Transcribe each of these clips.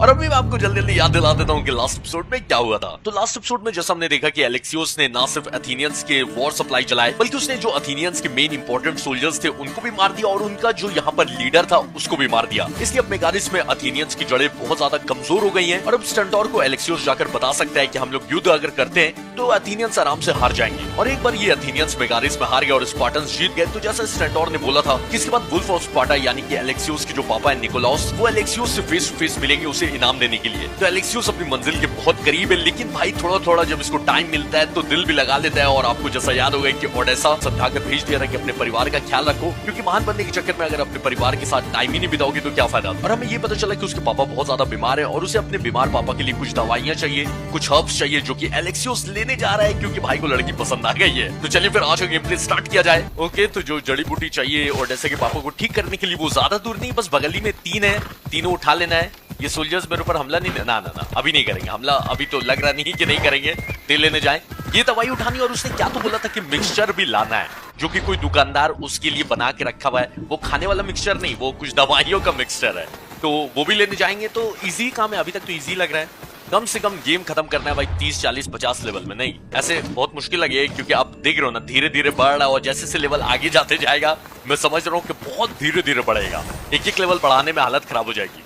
और अभी मैं आपको जल्दी जल्दी याद दिला देता हूँ कि लास्ट एपिसोड में क्या हुआ था। तो लास्ट एपिसोड में जैसा हमने देखा कि एलेक्सियोस ने ना सिर्फ एथेनियंस के वॉर सप्लाई चलाए, बल्कि उसने जो एथेनियंस के मेन इंपॉर्टेंट सोल्जर्स थे उनको भी मार दिया और उनका जो यहाँ पर लीडर था उसको भी मार दिया। इसलिए अब मेगारिस में एथेनियंस की जड़ें बहुत ज्यादा कमजोर हो गई हैं और अब स्टेंटोर को एलेक्सियोस जाकर बता सकता है कि हम लोग युद्ध अगर करते हैं तो एथेनियंस आराम से हार जाएंगे। और एक बार ये एथेनियंस मेगारिस में हार गए और स्पार्टन्स जीत गए तो जैसा स्टेंटोर ने बोला था कि इसके बाद वुल्फ ऑफ स्पार्टा यानी कि एलेक्सियोस के जो पापा है निकोलाउस, वो एलेक्सियोस से फेस टू फेस मिलेंगे उसे इनाम देने के लिए। तो एलेक्सियोस अपनी मंजिल के बहुत करीब है, लेकिन भाई थोड़ा थोड़ा जब इसको टाइम मिलता है तो दिल भी लगा लेता है। और आपको जैसा याद होगा कि ओडेसा समझाकर भेज दिया था कि अपने परिवार का ख्याल रखो, क्योंकि महान बनने के चक्कर में अगर अपने परिवार के साथ टाइम ही नहीं बिताओगे तो क्या फायदा। और हमें ये पता चला कि उसके पापा बहुत ज्यादा बीमार है और उसे अपने बीमार पापा के लिए कुछ दवाइयां चाहिए, कुछ हर्ब्स चाहिए, जो कि एलेक्सियोस लेने जा रहा है क्योंकि भाई को लड़की पसंद आ गई है। तो चलिए फिर आज का गेम प्ले स्टार्ट किया जाए। ओके, तो जो जड़ी बूटी चाहिए ओडेसा के पापा को ठीक करने के लिए वो ज्यादा दूर नहीं, बस बगल ही में 3 है, तीनों उठा लेना है। ये सोल्जर्स मेरे ऊपर हमला नहीं, ना ना ना अभी नहीं करेंगे हमला, अभी तो लग रहा नहीं कि नहीं करेंगे, तेल लेने जाए। ये दवाई उठानी और उसने क्या तो बोला था कि मिक्सचर भी लाना है, जो कि कोई दुकानदार उसके लिए बना के रखा हुआ है। वो खाने वाला मिक्सचर नहीं, वो कुछ दवाइयों का मिक्सचर है, तो वो भी लेने जाएंगे। तो इजी काम है, अभी तक तो इजी लग रहा है। कम से कम गेम खत्म करना है भाई 30, 40, 50 लेवल में, नहीं ऐसे बहुत मुश्किल लगे, क्योंकि आप देख रहे हो ना धीरे धीरे बढ़ रहा है और जैसे से लेवल आगे जाते जाएगा मैं समझ रहा हूँ कि बहुत धीरे धीरे बढ़ेगा। एक एक लेवल बढ़ाने में हालत खराब हो जाएगी।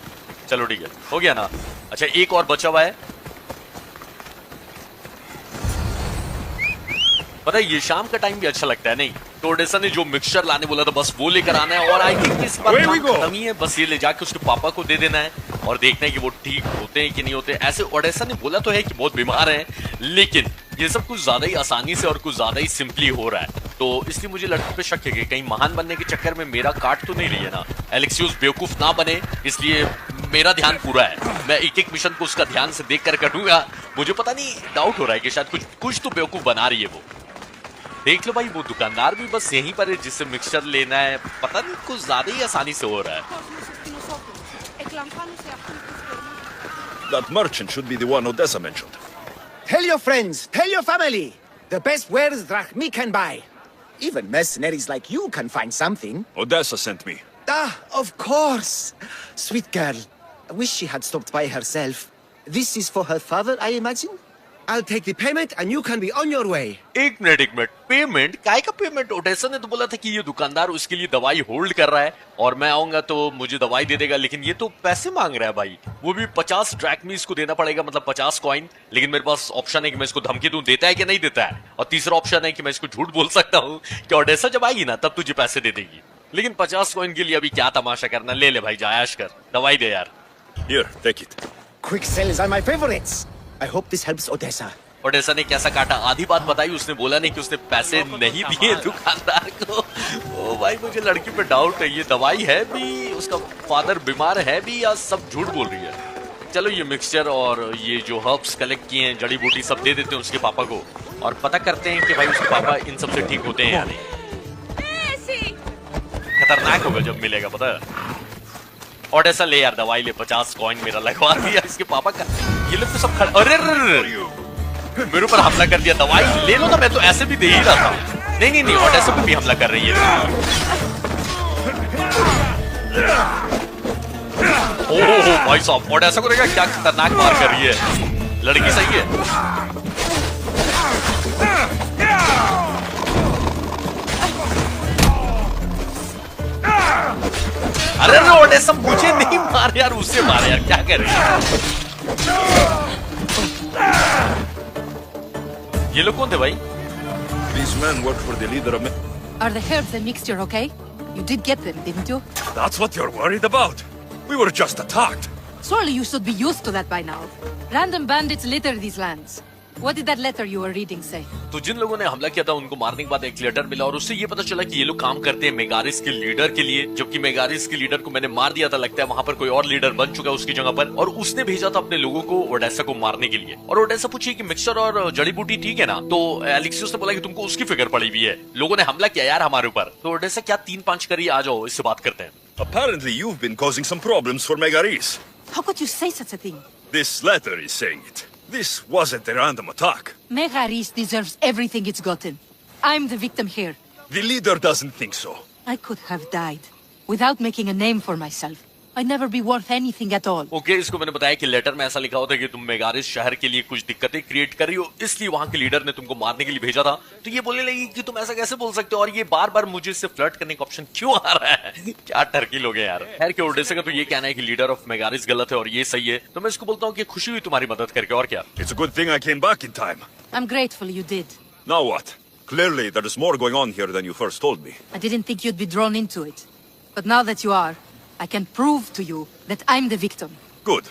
चलो ठीक है, हो गया ना। अच्छा, एक और बचा हुआ है। पता है ये शाम का टाइम भी अच्छा लगता है, नहीं तो ओडेसा ने जो मिक्सचर लाने बोला था बस वो लेकर आना है। और आई थिंक इस बार खत्म ही है, बस ये ले जाके उसके पापा को दे देना है और देखना है कि वो ठीक होते हैं कि नहीं होते। ऐसे ओडेसा ने बोला तो है कि बहुत बीमार है, लेकिन ये सब कुछ ज्यादा ही आसानी से और कुछ ज्यादा ही सिंपली हो रहा है। तो इसलिए मुझे लड़की पे शक है कि कहीं महान बनने के चक्कर में मेरा काट तो नहीं रही है ना, एलेक्सियोस बेवकूफ ना बने, इसलिए मेरा ध्यान पूरा है। मैं एक एक मिशन को उसका ध्यान से देख कर करूंगा। मुझे पता नहीं, डाउट हो रहा है कि शायद कुछ तो बेवकूफ बना रही है वो। देख लो भाई, वो दुकानदार भी बस यहीं पर है जिससे मिक्सचर लेना है। पता नहीं कुछ ज्यादा ही आसानी से हो रहा है। That merchant should be the one Odessa mentioned. Tell your friends, tell your family. The best wares drachmi can buy. Even mercenaries like you can find something. Odessa sent me. Ah, of course. Sweet girl. I wish she had stopped by herself. This is for her father, I imagine? I'll take the payment and you can be on your way. एक minute, payment काय का payment? Odesa ने तो बोला था कि ये दुकानदार उसके लिए दवाई होल्ड कर रहा है और मैं आऊंगा तो मुझे दवाई दे देगा, लेकिन ये तो पैसे मांग रहा है भाई। वो भी 50 ड्रैक्मीज को देना पड़ेगा, मतलब 50 कॉइन। लेकिन मेरे पास ऑप्शन है कि मैं इसको धमकी दूं, देता है कि नहीं देता है। और तीसरा ऑप्शन है कि मैं इसको झूठ बोल सकता हूँ कि ओडेसा जब आएगी ना तब तुझे पैसे दे देगी। लेकिन 50 कॉइन के लिए अभी क्या तमाशा करना, ले ले भाई, जायश कर, दवाई दे यार। Here, take it. Quick sales are my favorites. I hope this helps Odessa. Odessa ने कैसा काटा, आधी बात बताई, उसने बोला नहीं कि उसने पैसे नहीं दिए दुकानदार को। ओ भाई, मुझे लड़की पे डाउट है, ये दवाई है भी, उसका फादर बीमार है भी, या सब झूठ बोल रही है। चलो ये मिक्सचर और ये जो हर्ब्स कलेक्ट किए हैं, जड़ी बूटी, सब दे देते हैं उसके पापा को और पता करते हैं कि भाई उसके पापा इन सब से ठीक होते हैं या नहीं। खतरनाक होगा जब मिलेगा, पता है। ओडेसा ले यार दवाई ले, 50 कॉइन मेरा लगवा दिया इसके पापा का। ये लोग तो सब खड़े, अरे मेरे ऊपर हमला कर दिया। दवाई ले लो ना, मैं तो ऐसे भी दे ही रहा था। नहीं, ओडेसा पे भी हमला कर रही है। ओह भाई साहब, ओडेसा को देखा क्या खतरनाक मार कर रही है। लड़की सही है। अरे ओडेसा मुझे नहीं मार यार, उससे मार यार, क्या कर रही है। ये लोग कौन थे भाई? These men work for the leader of... Are the herbs and mixture okay? You did get them, didn't you? That's what you're worried about? We were just attacked. Surely you should be used to that by now. Random bandits litter these lands. What did that letter you were reading say? तो जिन लोगों ने हमला किया था उनको मारने के बाद एक लेटर मिला और उससे ये पता चला कि ये लोग काम करते हैं मेगारिस के लीडर के लिए, जबकि मेगारिस के लीडर को मैंने मार दिया था। लगता है वहां पर कोई और लीडर बन चुका है उसकी जगह पर, और उसने भेजा था अपने लोगों को ओडेसा को मारने के लिए। और ओडेसा पूछी कि मिक्सचर और जड़ी बूटी ठीक है ना, तो एलेक्सियोस ने बोला कि तुमको उसकी फिक्र पड़ी हुई है, लोगों ने हमला किया यार हमारे ऊपर। तो ओडेसा क्या 3-5 करिए, आ जाओ इससे बात करते हैं। Apparently you've been causing some problems for Megaris. How could you say such a thing? This letter is saying it. This wasn't a random attack. Megaris deserves everything it's gotten. I'm the victim here. The leader doesn't think so. I could have died without making a name for myself. I'd never be worth anything at all. Okay, इसको मैंने बताया कि letter में ऐसा लिखा होता है कि तुम मेगारिस शहर के लिए कुछ दिक्कतें क्रिएट कर रही हो, इसलिए वहां के लीडर ने तुमको मारने के लिए भेजा था। तो ये बोलने लगी कि तुम ऐसा कैसे बोल सकते हो, और ये बार बार मुझे इससे फ्लर्ट करने का ऑप्शन क्यों आ रहा है। क्या टर्की लोग हैं यार। खैर के ओडेसा का तो ये कहना है कि लीडर ऑफ मेगारिस गलत है और ये सही है, तो मैं इसको बोलता हूँ कि खुशी हुई तुम्हारी मदद करके, और क्या। It's a good thing I came back in time. I'm grateful you did. Now what? Clearly, there is more going on here than you first told me. I didn't think you'd be drawn into it. But now that you are, I can prove to you that I'm the victim. Good.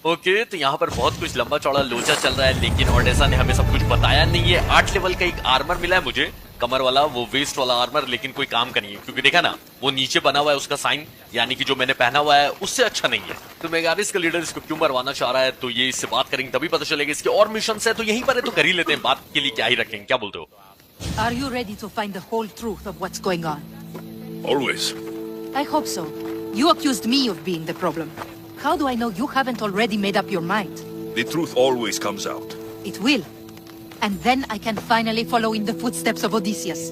Okay, तो यहाँ पर बहुत कुछ लंबा चौड़ा लोचा चल रहा है, लेकिन ओडेसा ने हमें सब कुछ बताया नहीं है। 8 लेवल का एक आर्मर मिला है मुझे, कमर वाला, वो वेस्ट वाला आर्मर, लेकिन कोई काम का नहीं है, क्योंकि देखा ना वो नीचे बना हुआ है उसका साइन, यानी कि जो मैंने पहना हुआ है उससे अच्छा नहीं है। तो मेगारिस का लीडर इसको क्यों मरवाना चाह रहा है, तो ये इससे बात करेंगे तभी पता चलेगा। इसके और मिशन है तो यहीं पर है, तो कर ही लेते हैं, बात के लिए क्या ही रखेंगे, क्या बोलते हो। Are you ready to find the whole truth of what's going on? Always. I hope so. You accused me of being the problem. How do I know you haven't already made up your mind? The truth always comes out. It will. And then I can finally follow in the footsteps of Odysseus.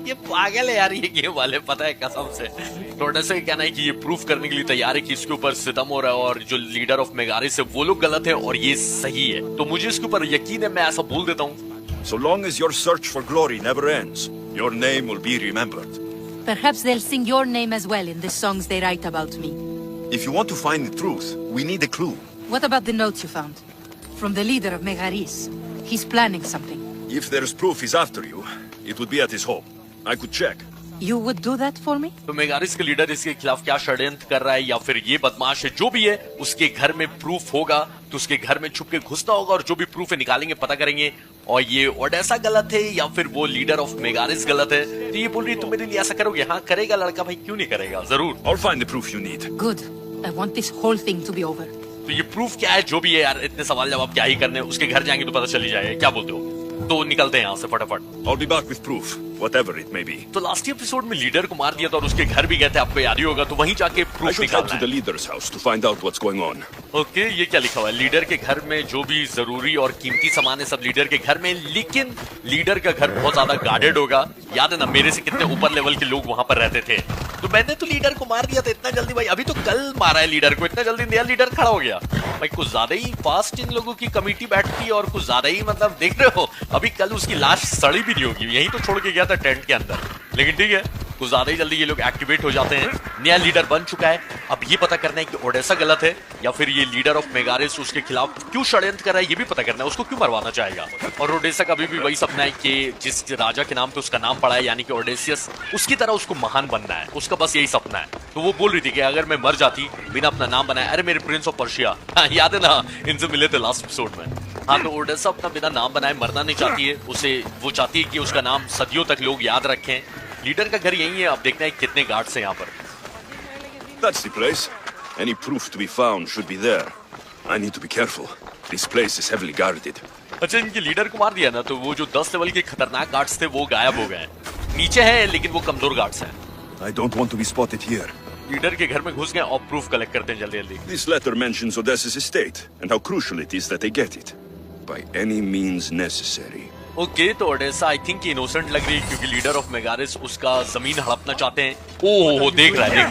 ये पागल है यार ये game वाले, पता है कसम से। थोड़ा सा कहना है कि ये प्रूफ करने के लिए तैयार है कि इसके ऊपर सितम हो रहा है और जो लीडर ऑफ मेगारिस है वो लोग गलत है और ये सही है, तो मुझे इसके ऊपर यकीन है, मैं ऐसा बोल देता हूँ। So long as your search for glory never ends, your name will be remembered. Perhaps they'll sing your name as well in the songs they write about me. If you want to find the truth, we need a clue. What about the note you found? From the leader of Megaris. He's planning something. If there's proof he's after you, it would be at his home. I could check. You would do that for me? तो मेगारिस का leader इसके खिलाफ क्या षड्यंत्र कर रहा है, या फिर ये बदमाश है, जो भी है उसके घर में प्रूफ होगा तो उसके घर में छुप के घुसना होगा और जो भी प्रूफ है निकालेंगे, पता करेंगे, और ये ओडेसा गलत है या फिर वो लीडर ऑफ मेगारिस गलत है। तो ये बोल रही तुम मेरे लिए ऐसा करोगे, हाँ करेगा लड़का भाई, क्यों नहीं करेगा, जरूर। I'll find the proof you need. Good. I want this whole thing to be over. तो ये प्रूफ क्या है, जो भी है यार, इतने सवाल जवाब क्या ही करने, उसके घर जाएंगे तो पता चली जाएगा, क्या बोलते हो। तो निकलते हैं यहाँ से फटाफट। I'll be back with proof, whatever it may be. तो लास्ट एपिसोड में लीडर को मार दिया था और उसके घर भी गए थे, आपको याद ही होगा, तो वहीं जाके I प्रूफ should head निकालना to the है। leader's house to find out what's going on. Okay, ये क्या लिखा हुआ है, लीडर के घर में जो भी जरूरी और कीमती सामान है सब लीडर के घर में, लेकिन लीडर का घर बहुत ज्यादा गार्डेड होगा। याद है ना मेरे से कितने ऊपर लेवल के लोग वहां पर रहते थे, तो मैंने तो लीडर को मार दिया था इतना जल्दी भाई, अभी तो कल मारा है लीडर को, इतना जल्दी नया लीडर खड़ा हो गया भाई। कुछ ज्यादा ही फास्ट इन लोगों की कमेटी बैठती है और कुछ ज्यादा ही, मतलब देख रहे हो, अभी कल उसकी लाश सड़ी भी नहीं होगी, यही तो छोड़ के गया था टेंट के अंदर, लेकिन ठीक है कुछ ज्यादा ही जल्दी ये लोग एक्टिवेट हो जाते हैं। नया लीडर बन चुका है, अब ये पता करना है कि ओडेसा गलत है या फिर ये लीडर ऑफ मेगारिस उसके खिलाफ क्यों षड्यंत्र कर रहा है, ये भी पता करना है, उसको क्यों मरवाना चाहेगा। और ओडेसा का भी वही सपना है कि जिस राजा के नाम पे उसका नाम पड़ा है, यानी कि ओडेसियस, उसकी तरह उसको महान बनना है, उसका बस यही सपना है। तो वो बोल रही थी कि अगर मैं मर जाती बिना अपना नाम बनाए, अरे मेरे प्रिंस ऑफ पर्शिया, हाँ याद है ना, इनसे मिले थे लास्ट एपिसोड में। हाँ, तो ओडेसा अपना बिना नाम बनाए मरना नहीं चाहती है, उसे वो चाहती है कि उसका नाम सदियों तक लोग याद रखें। लीडर का घर यही है, अब देखना है कितने गार्ड्स हैं यहाँ पर। That's the place. Any proof to be found should be there. I need to be careful. This place is heavily guarded. अच्छा, इनके लीडर को मार दिया ना, तो वो जो 10 लेवल के खतरनाक गार्ड्स थे वो गायब हो गए। नीचे हैं लेकिन वो कमजोर गार्ड्स हैं। I don't want to be spotted here. Leader के घर में घुस गए और प्रूफ कलेक्ट करते हैं जल्दी जल्दी। This letter mentions Odessa's estate and how crucial it is that they get it. By any means necessary. Okay, तो ओडेसा आई थिंक इनोसेंट लग रही है क्योंकि लीडर ऑफ मेगारिस उसका जमीन हड़पना चाहते हैं। ओह देख रहा है।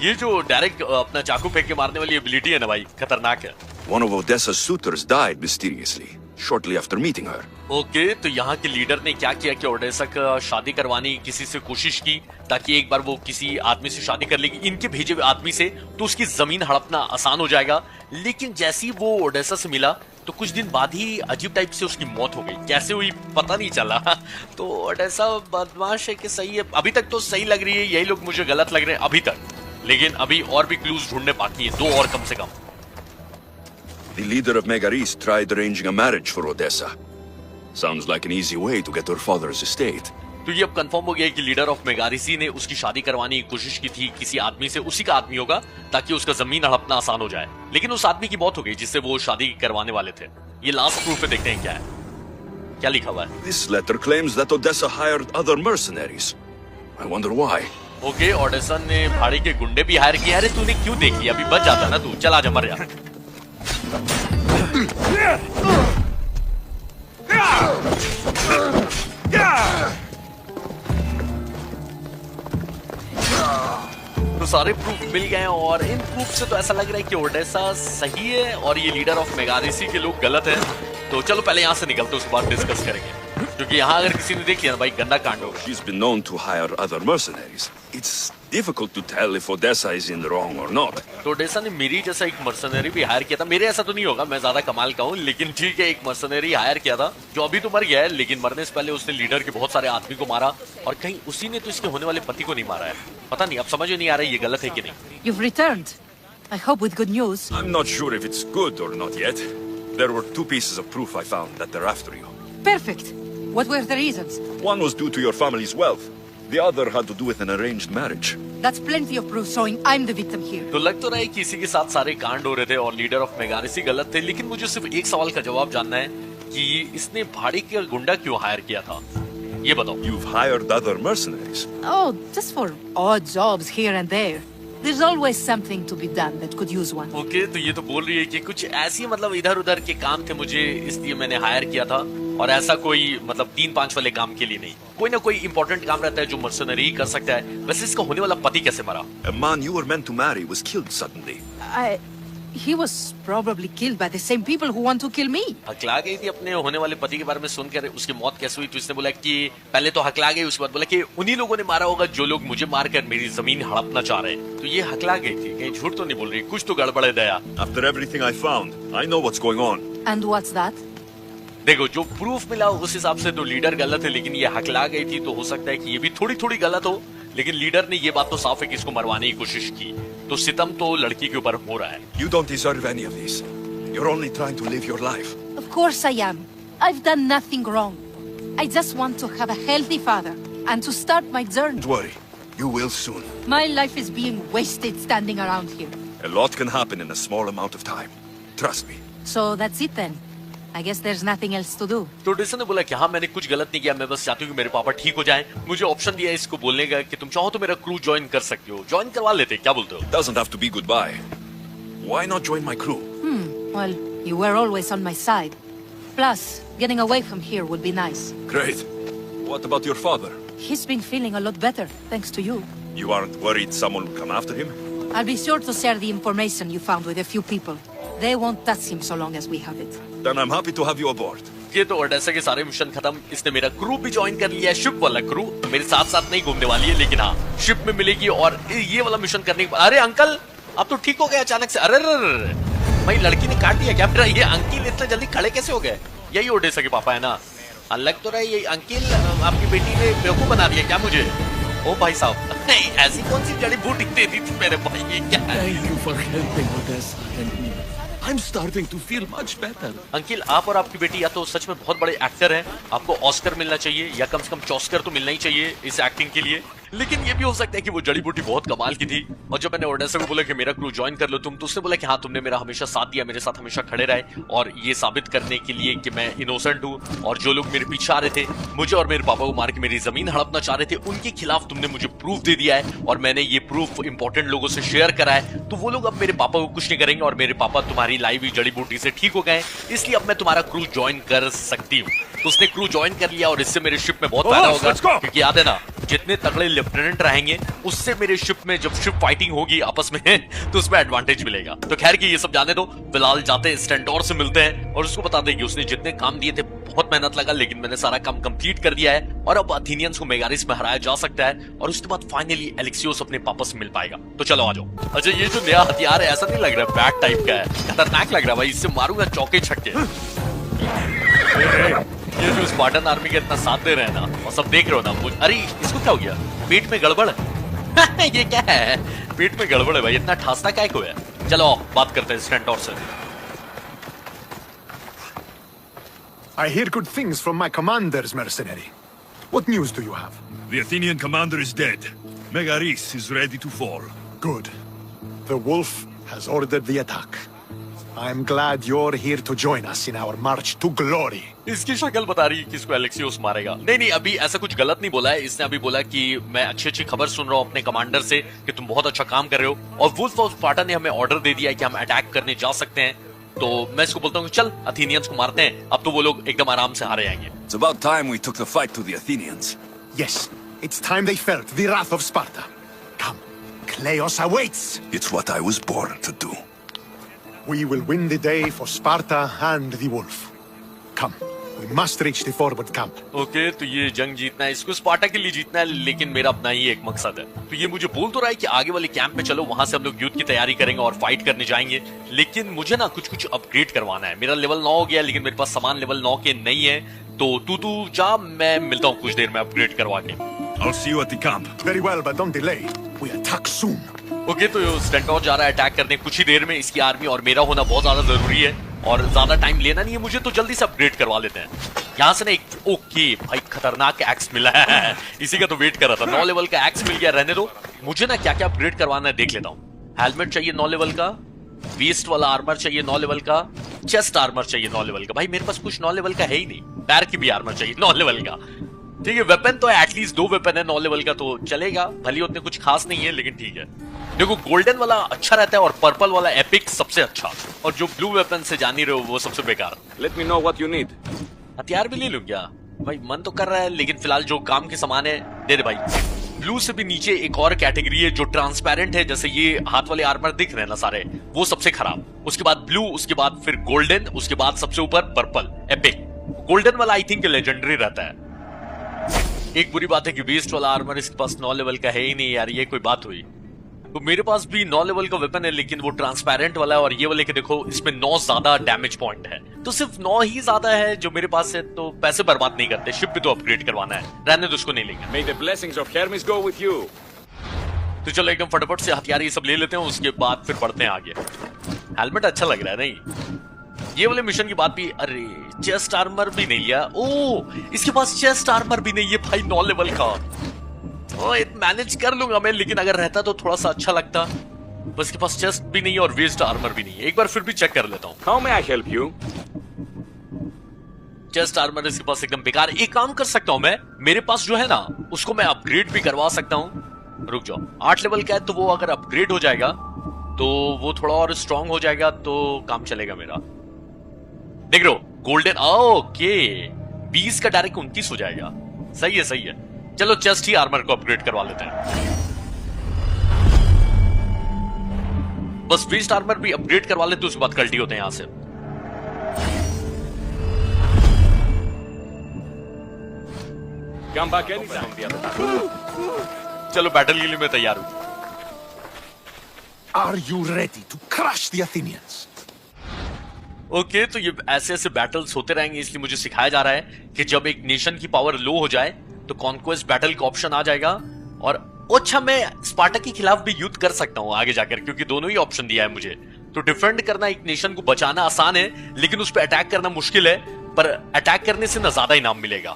ये जो डायरेक्ट अपना चाकू फेंक के मारने वाली एबिलिटी है ना भाई, खतरनाक है। One of Odessa's suitors died mysteriously shortly after meeting her. Okay, तो यहाँ के लीडर ने क्या किया कि ओडेसा का शादी करवाने की किसी से कोशिश की, ताकि एक बार वो किसी आदमी से शादी कर लेगी इनके भेजे हुए आदमी से, तो उसकी जमीन हड़पना आसान हो जाएगा। लेकिन जैसे ही वो ओडेसा से मिला तो कुछ दिन बाद ही अजीब टाइप से उसकी मौत हो गई, कैसे हुई पता नहीं चला। तो ओडेसा बदमाश है कि सही है, अभी तक तो सही लग रही है, यही लोग मुझे गलत लग रहे हैं अभी तक, लेकिन अभी और भी क्लूज ढूंढने बाकी है, 2 और कम से कम। The leader of Megaris tried arranging a marriage for Odessa. Sounds like an easy way to get her father's estate. तो ये अब कंफर्म हो गया कि लीडर ऑफ मेगारिसी ने उसकी शादी करवाने की कोशिश की थी किसी आदमी से, उसी का आदमी होगा, ताकि उसका जमीन हड़पना आसान हो जाए, लेकिन उस आदमी की मौत हो गई जिससे वो शादी करवाने वाले थे। ये लास्ट प्रूफ पे देखते हैं क्या है, क्या लिखा हुआ है। This letter claims that Odessa hired other mercenaries. I wonder why. Okay, Odessa ने भाड़े के गुंडे भी हायर किए। अरे तूने क्यों देख लिया, अभी बच जाता ना तू, चला जा, मर जा। तो सारे प्रूफ मिल गए हैं और इन प्रूफ से तो ऐसा लग रहा है कि ओडेसा सही है और ये लीडर ऑफ मेगारिसी के लोग गलत हैं। तो चलो पहले यहाँ से निकलते उसके बाद डिस्कस करेंगे, क्योंकि यहाँ अगर किसी ने देख लिया ना भाई गंदा कांड होगा। She's been known to hire other mercenaries. It's difficult to tell if Odessa is in the wrong or not. तो ओडेसा ने मेरी जैसा एक मर्सनरी भी हायर किया था। मेरे ऐसा तो नहीं होगा, मैं ज्यादा कमाल का हूँ, लेकिन ठीक है एक मर्सनरी हायर किया था जो अभी तो मर गया है, लेकिन मरने से पहले उसने लीडर के बहुत सारे आदमी को मारा और कहीं उसी ने तो इसके होने वाले पति को नहीं मारा है। पता नहीं, अब समझ में नहीं आ रहा है ये गलत है कि नहीं। You've returned. I hope with good news. I'm not sure if it's good or not yet. There were 2 pieces of proof I found that they're after you. Perfect. What were the reasons? One was due to your family's wealth. The other had to do with an arranged marriage. That's plenty of proof showing I'm the victim here. तो लग तो रहा है कि इसी के साथ सारे कांड हो रहे थे और लीडर ऑफ मेगारिसी गलत थे, लेकिन मुझे सिर्फ एक सवाल का जवाब जानना है कि इसने भाड़े का गुंडा क्यों हायर किया था, ये बताओ। You've hired other mercenaries. Oh, just for odd jobs here and there. There's always something to be done that could use one. Okay, तो ये तो बोल रही है कि कुछ ऐसी मतलब इधर उधर के काम थे मुझे, इसलिए मैंने हायर किया था और ऐसा कोई मतलब 3-5 वाले काम के लिए नहीं। कोई ना कोई इंपॉर्टेंट काम रहता है जो मर्सनरी कर सकता है। वैसे इसका होने वाला पति कैसे मरा? A man you were meant to marry was killed suddenly. He was probably killed by the same people who want to kill me. हकला गई थी अपने होने वाले पति के बारे में सुनकर उसकी मौत कैसे हुई, तो इसने बोला कि पहले तो हकला गई, उसके बाद बोला कि उन्हीं लोगों ने मारा होगा जो लोग मुझे मारकर मेरी जमीन हड़पना चाह रहे हैं। तो ये हकला गई थी, कहीं झूठ तो नहीं बोल रही, कुछ तो गड़बड़ है दया। After everything I found, I know what's going on. And what's that? देखो जो प्रूफ मिला उस हिसाब से तो लीडर गलत है, लेकिन ये हकला गई थी तो हो सकता है कि ये भी थोड़ी थोड़ी गलत हो, लेकिन लीडर ने ये बात तो साफ है कि इसको मरवाने की कोशिश की, तो सितम तो लड़की के ऊपर हो रहा है। You don't deserve any of this. You're only trying to live your life. Of course I am. I've done nothing wrong. I just want to have a healthy father and to start my journey. Don't worry. You will soon. My life is being wasted standing around here. A lot can happen in a small amount of time. Trust me. So that's it then. I guess there's nothing else to do. तो Odesa ने बोला कि हाँ मैंने कुछ गलत नहीं किया, मैं बस चाहती हूँ कि मेरे पापा ठीक हो जाएं। मुझे ऑप्शन दिया है इसको बोलने का कि तुम चाहो तो मेरा क्रू ज्वाइन कर सकते हो, ज्वाइन करवा लेते, क्या बोलते हो? Doesn't have to be goodbye. Why not join my crew? Well, you were always on my side. Plus, getting away from here would be nice. Great. What about your father? He's been feeling a lot better, thanks to you. You aren't worried someone will come after him? I'll be sure to share the information you found with a few people. They won't touch him so long as we have it. Then I'm happy to have you aboard. ये तो Odesa के सारे mission खत्म, इसने मेरा crew भी join कर लिया है, शिप वाला क्रू। मेरे साथ साथ नहीं घूमने वाली है, लेकिन हाँ शिप में मिलेगी और ये वाला मिशन करने के। अरे अंकल अब तो ठीक हो गया अचानक से। अरे भाई लड़की ने काट दिया क्या मेरा? ये अंकिल इतना जल्दी खड़े कैसे हो गए? यही ओडेसा के पापा है ना? अलग तो रहा ये अंकिल, आपकी बेटी ने बेवकूफ बना दिया क्या मुझे? ओ भाई साहब ऐसी कौन सी जड़ी बूटी दे दी थी मेरे भाई, ये क्या है? Thank you for helping Odessa and me. I'm starting to feel much better. Uncle आप और आपकी बेटी या तो सच में बहुत बड़े एक्टर हैं, आपको ऑस्कर मिलना चाहिए या कम से कम चॉस्कर तो मिलना ही चाहिए इस एक्टिंग के लिए। लेकिन ये भी हो सकता है कि वो जड़ी बूटी बहुत कमाल की थी। और जब मैंने ओडेसा को बोला कि मेरा क्रू ज्वाइन कर लो तुम, तो उसने बोला कि हाँ तुमने मेरा हमेशा साथ दिया, मेरे साथ हमेशा खड़े रहे और ये साबित करने के लिए कि मैं इनोसेंट हूँ और जो लोग मेरे पीछे आ रहे थे मुझे और मेरे पापा को मार के मेरी जमीन हड़पना चाह रहे थे उनके खिलाफ तुमने मुझे प्रूफ दे दिया है और मैंने ये प्रूफ इंपॉर्टेंट लोगों से शेयर करा है, तो वो लोग अब मेरे पापा को कुछ नहीं करेंगे और मेरे पापा तुम्हारी लाई हुई जड़ी बूटी से ठीक हो गए, इसलिए अब मैं तुम्हारा क्रू ज्वाइन कर सकती हूँ। तो उसने क्रू ज्वाइन कर लिया और इससे मेरे शिप में बहुत फायदा होगा, क्योंकि याद है ना जितने तगड़े लेफ्टिनेंट रहेंगे उससे मेरे शिप में जब शिप फाइटिंग होगी आपस में तो उसमें एडवांटेज मिलेगा। तो खैर कि ये सब जाने दो, फिलहाल जाते हैं स्टेंटोर से मिलते हैं और उसको बता देंगे उसने जितने काम दिए थे बहुत मेहनत लगा, लेकिन मैंने सारा काम कंप्लीट कर दिया है और अब अथेनियंस को मेगारिस में हराया जा सकता है और उसके बाद फाइनली एलेक्सियोस अपने पापा से मिल पाएगा। तो चलो आ जाओ। अच्छा ये जो नया हथियार है ऐसा नहीं लग रहा है बैट टाइप का है, खतरनाक लग रहा है भाई, इससे मारूंगा चौके छक्के। ये जो स्पार्टन आर्मी का इतना साथ दे रहे हैं ना और सब देख रहे हो ना, अरे इसको क्या हो गया? पेट में गड़बड़ है ये क्या है? पेट में गड़बड़ है भाई, इतना ठासता क्या को है? चलो बात करते हैं स्टेंटोर से। I hear good things from my commanders, mercenary. What news do you have? The Athenian commander is dead. Megaris is ready to fall. Good. The wolf has ordered the attack. I'm glad you're here to join us in our march to glory. इसकी शक्ल बता रही है कि इसको एलेक्सियोस मारेगा। नहीं अभी ऐसा कुछ गलत नहीं बोला है इसने, अभी बोला कि मैं अच्छी खबर सुन रहा हूँ अपने कमांडर से कि तुम बहुत अच्छा काम कर रहे हो और वुल्फ ऑफ स्पार्टा ने हमें ऑर्डर दे दिया है कि हम अटैक करने जा सकते हैं। तो मैं इसको बोलता हूँ चल अथेनियंस को मारते हैं, अब तो वो लोग एकदम आराम से हारे आएंगे। It's about time we took the fight to the Athenians. Yes, it's time they felt the wrath of Sparta. Come, Kleos awaits. It's what I was born to do. We will win the day for Sparta and the wolf. Come, we must reach the forward camp. Okay, तो ये जंग जीतना है, इसको Sparta के लिए जीतना है, लेकिन मेरा अपना ही एक मकसद है। तो ये मुझे बोल तो रहा है कि आगे वाले कैंप में चलो, वहां से हम लोग युद्ध की तैयारी करेंगे और फाइट करने जाएंगे, लेकिन मुझे ना कुछ कुछ अपग्रेड करवाना है। मेरा लेवल 9 हो गया, लेकिन मेरे पास सामान लेवल 9 के नहीं है, तो तू जा, मैं मिलता हूँ कुछ देर में अपग्रेड करवा के। I'll see you at the camp. Very well, but don't delay. We attack soon. Okay, तो स्टेंटोर जा रहा है अटैक करने कुछ ही देर में। इसकी आर्मी और मेरा होना बहुत ज्यादा जरूरी है और ज्यादा टाइम लेना नहीं है मुझे, तो जल्दी से अपग्रेड करवा लेते हैं। यहाँ से ना एक ओके भाई खतरनाक एक्स मिला है इसी का तो वेट कर रहा था। 9 लेवल का एक्स मिल गया, रहने दो। मुझे ना क्या क्या अपग्रेड करवाना है देख लेता हूँ। हेलमेट चाहिए 9 लेवल का, वेस्ट वाला आर्मर चाहिए 9 लेवल का, चेस्ट आर्मर चाहिए 9 लेवल का। भाई मेरे पास कुछ 9 लेवल का है ही नहीं। पैर की भी आर्मर चाहिए 9 लेवल का। ठीक है, वेपन तो एटलीस्ट 2 वेपन है 9 लेवल का, तो चलेगा। भले उतने कुछ खास नहीं है, लेकिन ठीक है। देखो, गोल्डन वाला अच्छा रहता है और पर्पल वाला एपिक सबसे अच्छा, और जो ब्लू वेपन से जान ही रहे हो वो सबसे बेकार। Let me know what you need. हथियार भी ले लूं क्या? भाई मन तो कर रहा है, लेकिन फिलहाल जो काम के सामान है दे दे भाई। ब्लू से भी नीचे एक और कैटेगरी है जो ट्रांसपेरेंट है, जैसे ये हाथ वाले आर्मर दिख रहे हैं ना सारे, वो सबसे खराब। उसके बाद ब्लू, उसके बाद फिर गोल्डन, उसके बाद सबसे ऊपर पर्पल एपिक। गोल्डन वाला आई थिंक लेजेंडरी रहता है। एक बुरी बात है कि वेस्ट वाला आर्मर इसके पास 9 लेवल का है ही नहीं यार, ये कोई बात हुई। तो मेरे पास भी 9 लेवल का वेपन है, लेकिन वो ट्रांसपेरेंट वाला है, और ये वाले के देखो इसमें 9 ज्यादा डैमेज पॉइंट है, तो सिर्फ 9 ही ज्यादा है जो मेरे पास है, तो पैसे बर्बाद नहीं करते। शिप भी तो अपग्रेड करवाना है, रहने दो उसको नहीं लेंगे। May the blessings of Hermes go with you. तो चलो एकदम फटाफट से हथियार ये सब ले लेते हैं, उसके बाद फिर बढ़ते हैं आगे। हेलमेट अच्छा लग रहा है नहीं? ये वाले मिशन की बात भी, अरे चेस्ट आर्मर भी नहीं लिया। ओ, इसके पास चेस्ट आर्मर भी नहीं है भाई 9 लेवल का। मैनेज कर लूंगा मैं, लेकिन अगर रहता तो थोड़ा सा अच्छा लगता। बस इसके पास चेस्ट भी नहीं है और वेस्ट आर्मर भी नहीं है। एक बार फिर भी चेक कर लेता हूँ। How may I help you? Chest armour इसके पास एकदम बेकार। एक काम कर सकता हूँ मैं, मेरे पास जो है ना उसको मैं अपग्रेड भी करवा सकता हूँ। रुक जाओ, 8 लेवल का है, तो वो अगर अपग्रेड हो जाएगा तो वो थोड़ा और स्ट्रांग हो जाएगा, तो काम चलेगा मेरा। देख रहे हो, गोल्डन, ओके 20 का डायरेक्ट 29 हो जाएगा। सही है सही है। चलो चेस्ट ही आर्मर को अपग्रेड करवा लेते हैं। बस वेस्ट आर्मर भी अपग्रेड करवा लेते, उसके बाद कल्टी होते हैं यहां से। Come back anytime. चलो बैटल के लिए मैं तैयार हूं। Are you ready to crush the Athenians? Okay, तो ये ऐसे ऐसे बैटल्स होते रहेंगे, इसलिए मुझे सिखाया जा रहा है कि जब एक नेशन की पावर लो हो जाए तो कॉन्क्वेस्ट बैटल का ऑप्शन आ जाएगा। और अच्छा, मैं स्पार्टा के खिलाफ भी युद्ध कर सकता हूं आगे जाकर, क्योंकि दोनों ही ऑप्शन दिया है मुझे। तो डिफेंड करना एक नेशन को बचाना आसान है, लेकिन उस पर अटैक करना मुश्किल है, पर अटैक करने से ना ज्यादा इनाम मिलेगा।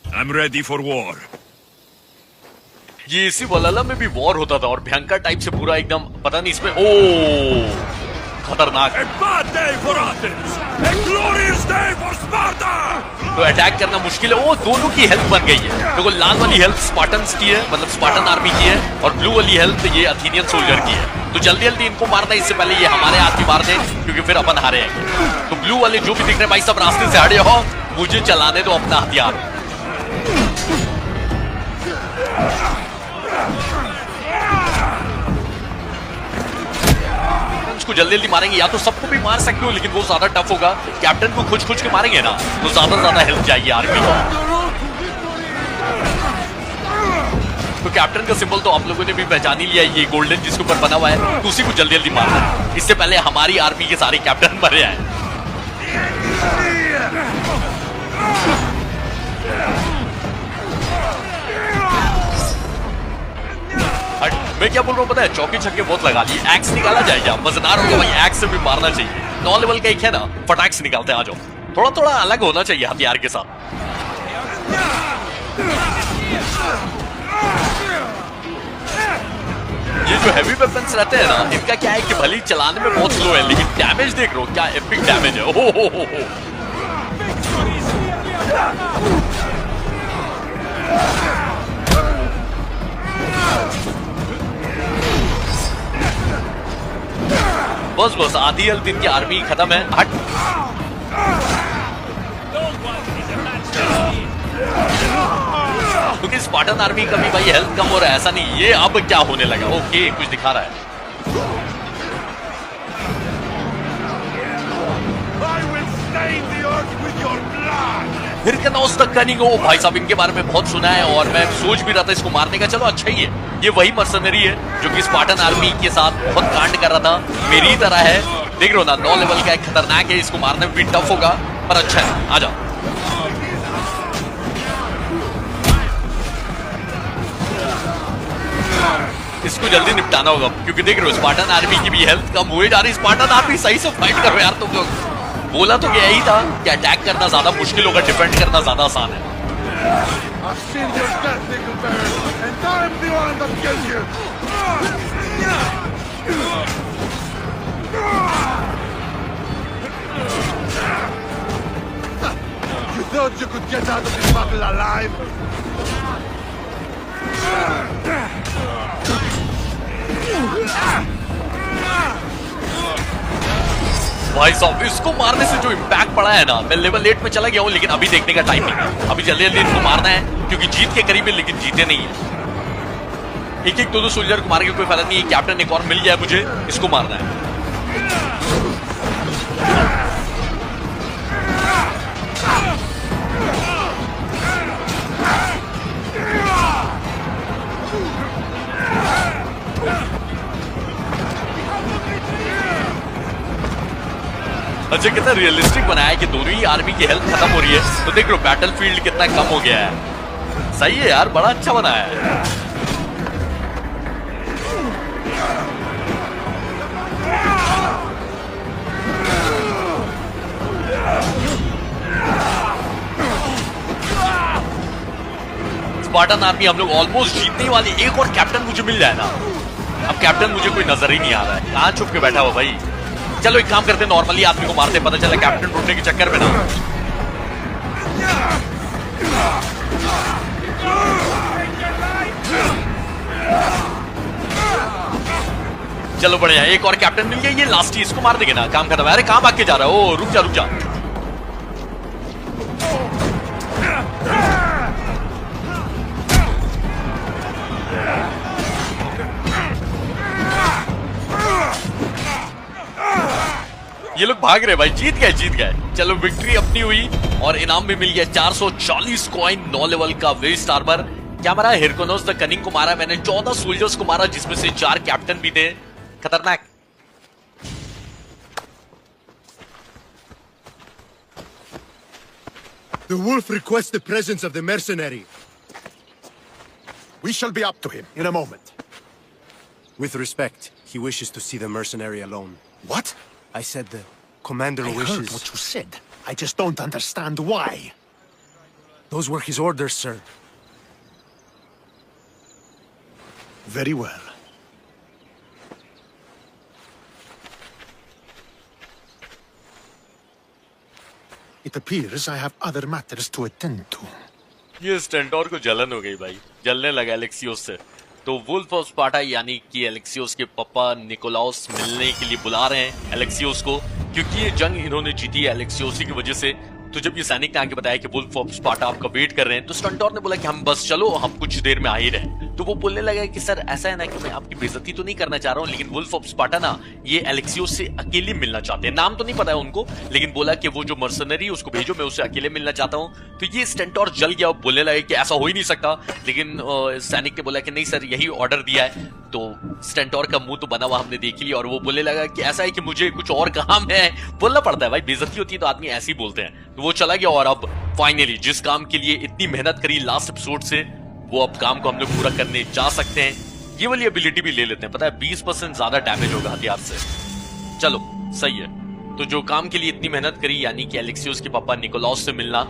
I'm ready for war. ये इसी वलाला में भी वॉर होता था और भयंकर टाइप से पूरा एकदम, पता नहीं इसमें, ओ खतरनाक। A bad day for Athens. A glorious day for Sparta. तो अटैक करना मुश्किल है। ओ, दोनों की हेल्प बन गई है। देखो, लाल वाली हेल्प स्पार्टन्स की है, मतलब स्पार्टन आर्मी की है, और ब्लू वाली हेल्प ये अथेनियन सोल्जर की है। तो जल्दी जल्दी इनको मारना, इससे पहले ये हमारे आदमी मार दे, क्योंकि फिर अपन हारे हैं। तो ब्लू वाले जो भी दिख रहे भाई सब रास्ते से हटे हो, मुझे चलाने दो अपना हथियार। को जल्दी जल्दी मारेंगे, या तो सबको भी मार सकते हो, लेकिन वो ज्यादा टफ होगा। कैप्टन को खुच खुच के मारेंगे ना, तो ज्यादा हेल्प जाएगी आर्मी को। तो कैप्टन का सिंबल तो आप लोगों ने भी पहचान ही लिया, ये गोल्डन जिसके ऊपर बना हुआ है, तो उसी को जल्दी जल्दी मारना, इससे पहले हमारी आर्मी के सारे कैप्टन मरे हैं। मैं क्या बोल रहा हूँ पता है, चौकी छक्के बहुत लगा लिए, एक्स निकाला जाएगा, मजेदार होगा भाई। एक्स से भी मारना चाहिए। 9 लेवल का एक है ना, फटाक से निकालते हैं, आ जाओ। थोड़ा थोड़ा अलग होना चाहिए हथियार के साथ। ये जो हैवी वेपन्स रहते हैं ना, इनका क्या है कि भले चलाने में बहुत स्लो है, लेकिन डैमेज देख लो क्या एपिक डैमेज है। हो। बस आधी हेल्थ इनकी आर्मी खत्म है। हट। क्योंकि स्पार्टन आर्मी का भी भाई हेल्थ कम हो रहा है, ऐसा नहीं। ये अब क्या होने लगा? ओके, कुछ दिखा रहा है। हिरकनोस द कनिंग, ओ भाई साहब इनके बारे में बहुत सुना है और मैं सोच भी रहा था इसको मारने का। चलो अच्छा ही है, ये वही मर्सनरी है जो कि स्पार्टन आर्मी के साथ बहुत कांड कर रहा था, मेरी तरह है। देख रहे हो ना, 9 लेवल का है, खतरनाक है, इसको मारने में भी टफ होगा पर अच्छा है। आ जाओ। इसको जल्दी निपटाना होगा क्योंकि देख रहे हो स्पार्टन आर्मी की भी हेल्थ कम हुए जा रही। स्पार्टन आर्मी सही से फाइट करो यार तुम लोग। बोला तो यही था कि अटैक करना ज्यादा मुश्किल होगा, डिफेंड करना ज्यादा आसान है। You thought you could get out of this battle alive? भाई साहब इसको मारने से जो इम्पैक्ट पड़ा है ना, मैं लेवल 8 में चला गया हूं, लेकिन अभी देखने का टाइम नहीं है। अभी जल्दी जल्दी इनको मारना है क्योंकि जीत के करीब है लेकिन जीते नहीं है। एक एक दो सोल्जर को मार के कोई फायदा नहीं है। कैप्टन एक और मिल गया मुझे, इसको मारना है। अच्छा कितना रियलिस्टिक बनाया है कि दोनों ही आर्मी की हेल्थ खत्म हो रही है। तो देख लो बैटलफील्ड कितना कम हो गया है। सही है यार, बड़ा अच्छा बनाया है। स्पार्टन आर्मी हम लोग ऑलमोस्ट जीतने वाले। एक और कैप्टन मुझे मिल जाए ना। अब कैप्टन मुझे कोई नजर ही नहीं आ रहा है, कहां छुप के बैठा हुआ भाई। चलो एक काम करते हैं, नॉर्मली आदमी को मारते, पता चला कैप्टन ढूंढने के चक्कर में ना। चलो बढ़िया, एक और कैप्टन मिल गया, ये लास्ट ही, इसको मार देंगे ना, काम खत्म है। अरे कहां भाग के जा रहा है? ओ रुक जा रुक जा। ये लोग भाग रहे भाई, जीत गए जीत गए। चलो विक्ट्री अपनी हुई और इनाम भी मिल गया 440 कॉइन, 9 लेवल का वेस्ट आर्मर। क्या मारा? हिरकनोस द कनिंग को मारा मैंने, 14 सोल्जर्स को मारा जिसमें से 4 कैप्टन भी थे। खतरनाक। The wolf requests the presence of the mercenary. We shall be up to him in a moment. With respect, he wishes to see the mercenary alone. What? I said the commander I wishes... heard what you said. I just don't understand why. Those were his orders, sir. Very well. It appears I have other matters to attend to. ये स्टेंटोर को जलन हो गई भाई, जलने लगा एलेक्सियोस से। तो वुल्फ ऑफ स्पार्टा यानी कि एलेक्सियोस के पापा निकोलाउस मिलने के लिए बुला रहे हैं एलेक्सियोस को, क्योंकि ये जंग इन्होंने जीती है एलेक्सियोस की वजह से। तो जब ये सैनिक ने आके बताया कि वुल्फ ऑफ स्पार्टा आपका वेट कर रहे हैं, तो स्टेंटोर ने बोला कि हम बस चलो, हम कुछ देर में आ ही रहे। तो वो बोलने लगा कि सर ऐसा है ना कि मैं आपकी बेइज्जती तो नहीं करना चाह रहा हूँ, लेकिन वुल्फ ऑफ स्पार्टा ना ये एलेक्सियोस से अकेले मिलना चाहते हैं। नाम तो नहीं पता है उनको, लेकिन बोला कि वो जो मर्सनरी उसको भेजो, मैं उससे अकेले मिलना चाहता हूँ। तो ये स्टेंटोर जल गया, बोलने लगा कि ऐसा हो ही नहीं सकता। लेकिन सैनिक ने बोला कि नहीं सर, यही ऑर्डर दिया है। तो स्टेंटोर का मुंह तो बना हुआ हमने देख लिया और वो बोलने लगा कि ऐसा है कि मुझे कुछ और काम है। बोलना पड़ता है भाई, बेइज्जती होती है तो आदमी ऐसे ही बोलते हैं। तो वो चला गया और अब फाइनली जिस काम के लिए इतनी मेहनत करी लास्ट एपिसोड से, वो अब काम को हम लोग पूरा करने जा सकते हैं। ये वाली एबिलिटी भी ले लेते हैं, पता है 20% ज्यादा डैमेज होगा हथियार से। चलो सही है। तो जो काम के लिए इतनी मेहनत करी यानी कि एलेक्सियोस के पापा निकोलाउस से मिलना,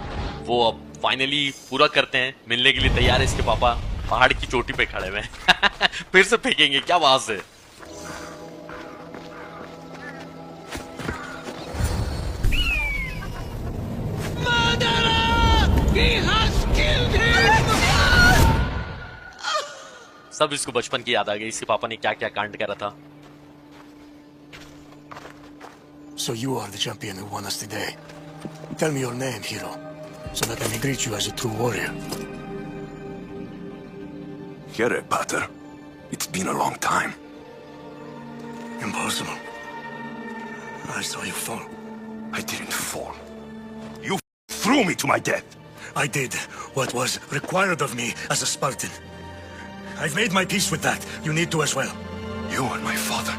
वो अब फाइनली पूरा करते हैं। मिलने के लिए तैयार है इसके पापा, पहाड़ की चोटी पे खड़े हुए हैं। फिर से फेंकेंगे क्या वहां से? सब इसको बचपन की याद आ गई, इसके पापा ने क्या क्या कांड करा था। So you are the champion who won us today. Tell me your name, hero, so that I may greet you as a true warrior. Get it, Pater. It's been a long time. Impossible. I saw you fall. I didn't fall. You threw me to my death. I did what was required of me as a Spartan. I've made my peace with that. You need to as well. You and my father.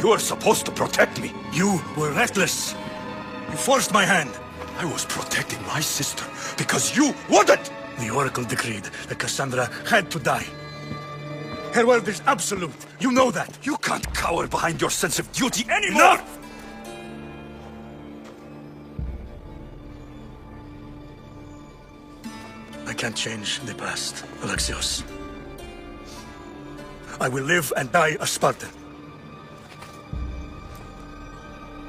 You were supposed to protect me. You were reckless. You forced my hand. I was protecting my sister because you wouldn't! The Oracle decreed that Cassandra had to die. Her word is absolute. You know that. You can't cower behind your sense of duty anymore! Enough! I can't change the past, Alexios. I will live and die a Spartan.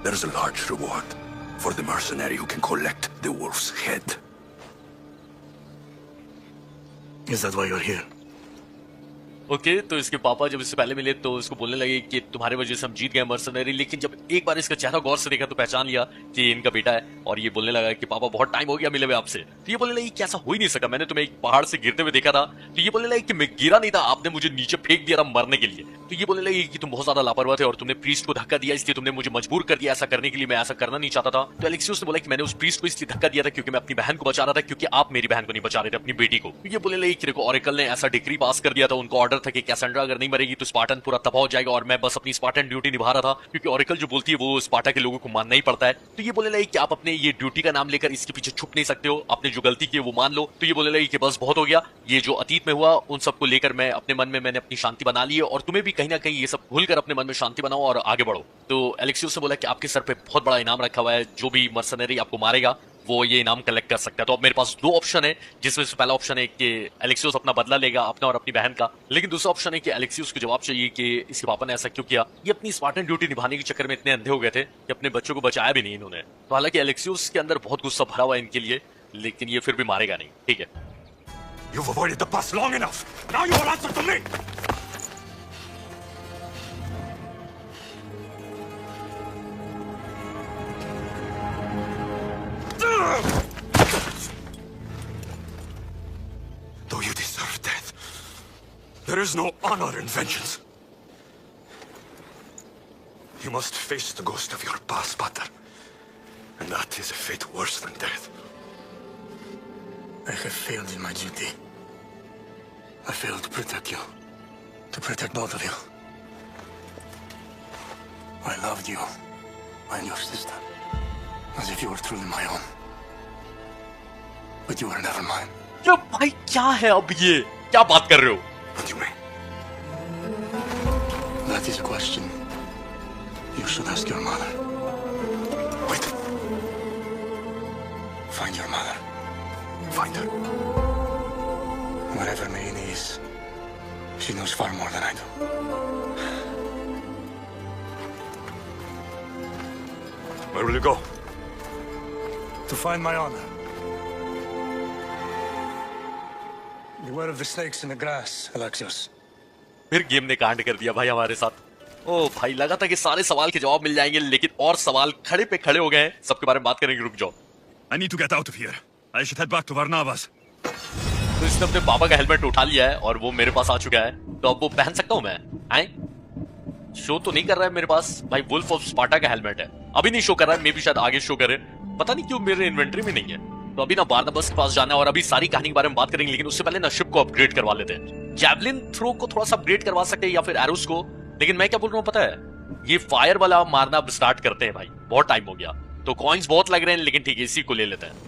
There's a large reward for the mercenary who can collect the wolf's head. Is that why you're here? Okay तो इसके पापा जब इससे पहले मिले तो इसको बोलने लगे कि तुम्हारे वजह से हम जीत गए मर्सनरी, लेकिन जब एक बार इसका चेहरा गौर से देखा तो पहचान लिया कि इनका बेटा है और ये बोलने लगा कि पापा बहुत टाइम हो गया मिले हुए आपसे। तो ये बोलने लगी कि ऐसा हो ही नहीं सका, मैंने तुम्हें एक पहाड़ से गिरते हुए देखा था। तो ये बोलने लगी कि मैं गिरा नहीं था, आपने मुझे नीचे फेंक दिया था मरने के लिए। तो ये बोलने लगी कि तुम बहुत ज्यादा लापरवाह थे और तुमने प्रीस्ट को धक्का दिया, इसलिए तुमने मुझे मजबूर कर दिया ऐसा करने के लिए, मैं ऐसा करना नहीं चाहता था। तो एलेक्सियोस ने बोला कि मैंने उस प्रीस्ट को इसलिए धक्का दिया था क्योंकि मैं अपनी बहन को बचा रहा था, क्योंकि आप मेरी बहन को नहीं बचा रहे थे, अपनी बेटी को। तो ये बोलने लगी कि देखो ऑरेकल ने ऐसा डिक्री पास कर दिया था, उनको ऑर्डर था कि कैसेंड्रा अगर नहीं मरेगी तो स्पार्टन पूरा तबाह हो जाएगा और मैं बस अपनी स्पार्टन ड्यूटी निभा रहा था, क्योंकि ऑरेकल जो बोलती है वो स्पार्टा के लोगों को मानना ही पड़ता है। तो ये बोलने लगी कि आप अपने ये ड्यूटी का नाम लेकर इसके पीछे छुप नहीं सकते हो, आपने जो गलती की है वो मान लो। तो ये बोलने लगी कि बस बहुत हो गया, ये जो अतीत में हुआ उन सबको लेकर मैं अपने मन में मैंने अपनी शांति बना ली है और तुम्हें भी कहीं ना कहीं ये सब भूलकर अपने मन में शांति बनाओ और आगे बढ़ो। तो एलेक्सियोस ने बोला कि आपके सर पे बहुत बड़ा इनाम रखा हुआ है, जो भी मर्सनरी आपको मारेगा वो ये इनाम कलेक्ट कर सकता है। तो अब मेरे पास दो ऑप्शन है, जिसमें से पहला ऑप्शन है कि एलेक्सियोस अपना बदला लेगा अपना और अपनी बहन का, लेकिन दूसरा ऑप्शन है कि एलेक्सियोस को जवाब चाहिए कि इसके पापा ने ऐसा क्यों किया। ये अपनी स्पार्टन ड्यूटी निभाने के चक्कर में इतने अंधे हो गए थे कि अपने बच्चों को बचाया भी नहीं इन्होंने। तो हालांकि एलेक्सियोस के अंदर बहुत गुस्सा भरा हुआ है इनके लिए, लेकिन ये फिर भी मारेगा नहीं। ठीक है, You've avoided the past long enough. Now you will answer to me. Though you deserve death, there is no honor in vengeance. You must face the ghost of your past, Pater. And that is a fate worse than death. I have failed in my duty. I failed to protect you. To protect both of you. I loved you and your sister as if you were truly my own. But you were never mine. ये भाई क्या है अब, ये क्या बात कर रहे हो? What do you mean? That is a question you should ask your mother. Wait. Find your mother. Find her. Wherever Maine is, she knows far more than I do. Where will you go? To find my honor. Beware of the snakes in the grass, Alexios. फिर game ने कांड कर दिया भाई हमारे साथ। ओ भाई, लगा था कि सारे सवाल के जवाब मिल जाएंगे, लेकिन और सवाल खड़े पे खड़े हो गए हैं। सबके बारे में बात करेंगे, रुक जाओ। I need to get out of here. I should head back to Varnavas. तो इसने अपने पापा का हेलमेट उठा लिया है और वो मेरे पास आ चुका है, तो अब वो पहन सकता हूं मैं? आए शो तो नहीं कर रहा है मेरे पास भाई, वुल्फ ऑफ स्पार्टा का हेलमेट है, अभी नहीं शो कर रहा है, मे भी शायद आगे शो करे, पता नहीं क्यों मेरे इन्वेंटरी में नहीं है। तो अभी ना बारनाबस के पास जाना है और अभी सारी कहानी के बारे में बात करेंगे, लेकिन उससे पहले ना शिप को अपग्रेड करवा लेते हैं। जैवलिन थ्रो को थोड़ा सा अपग्रेड करवा सकते हैं या फिर एरोस को, लेकिन मैं क्या बोल रहा हूँ पता है, ये फायर वाला मारना स्टार्ट करते हैं भाई, बहुत टाइम हो गया। तो कॉइन्स बहुत लग रहे हैं, लेकिन ठीक है इसी को ले लेते हैं।